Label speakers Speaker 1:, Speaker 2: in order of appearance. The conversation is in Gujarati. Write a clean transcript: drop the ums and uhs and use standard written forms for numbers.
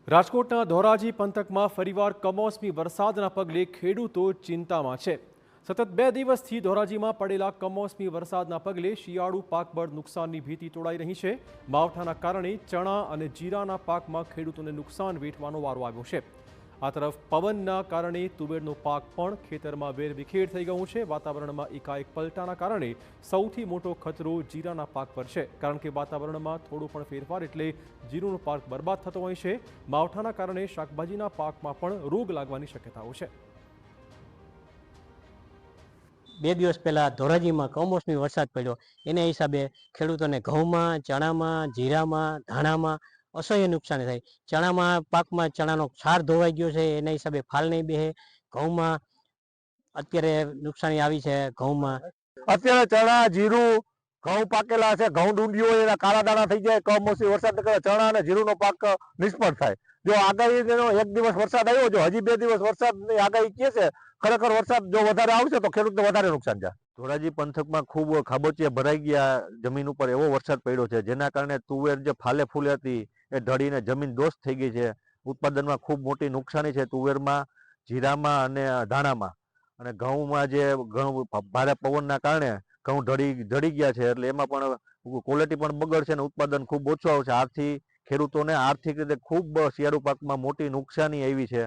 Speaker 1: રાજકોટના ધોરાજી પંથકમાં ફરીવાર કમોસમી વરસાદના પગલે ખેડૂતો ચિંતામાં છે। સતત 2 દિવસથી ધોરાજીમાં પડેલા કમોસમી વરસાદના પગલે શિયાળુ પાક પર નુકસાનની ભીતિ તોડાઈ રહી છે। માવઠાના કારણે ચણા અને જીરાના પાકમાં ખેડૂતોને નુકસાન વેઠવાનો વારો આવ્યો છે। આ તરફ પવનના કારણે તુવેરનો પાક પણ ખેતરમાં વેરવિખેર થઈ ગયું છે। વાતાવરણમાં એકાએક પલટાના કારણે સૌથી મોટો ખતરો જીરાના પાક પર છે, કારણ કે વાતાવરણમાં થોડો પણ ફેરફાર એટલે જીરુનો પાક બરબાદ થતો હોય છે। માવઠાના કારણે શાકભાજીના પાકમાં પણ રોગ લાગવાની શક્યતાઓ છે।
Speaker 2: 2 દિવસ પહેલા ધોરાજીમાં કમોસમી વરસાદ પડ્યો, એને હિસાબે ખેડૂતોને ઘઉંમાં, ચણામાં, જીરામાં, ધાણામાં અસહ્ય નુકસાન થાય। ચણામાં પાકમાં ચણાનો છાર ધોવાઈ ગયો છે, એના હિસાબે ફાલ નહીં બેસે। ઘઉંમાં અત્યારે નુકસાની આવી છે। ઘઉંમાં
Speaker 3: અત્યારે ચણા, જીરું, ઘઉં પાકેલા છે, ઘઉં ડુંડિયો હોય એના કાળા દાણા થઈ જાય। કમોસમી વરસાદને કારણે ચણા અને જીરુંનો પાક નિષ્ફળ થાય। જો આગાહીનો 1 દિવસ વરસાદ આવ્યો, જો હજી 2 દિવસ વરસાદની આગાહી કે છે, ખરેખર વરસાદ જો વધારે આવશે તો ખેડૂતને વધારે નુકસાન છે। ધોરાજી પંથકમાં ખૂબ ખાબોચિયા ભરાઈ ગયા, જમીન ઉપર એવો વરસાદ પડ્યો છે જેના કારણે તુવેર જે ફાલે ફૂલે હતી એ ઢળીને જમીન દોષ થઈ ગઈ છે। ઉત્પાદનમાં ખૂબ મોટી નુકસાની છે તુવેરમાં, જીરામાં અને ધાણામાં। અને ઘઉંમાં જે ઘણું ભારે પવનના કારણે ઘઉં ઢળી ગયા છે, એટલે એમાં પણ ક્વોલિટી પણ બગડશે અને ઉત્પાદન ખૂબ ઓછું આવશે। આથી ખેડૂતોને આર્થિક રીતે ખૂબ શિયાળુ પાકમાં મોટી નુકસાની આવી છે।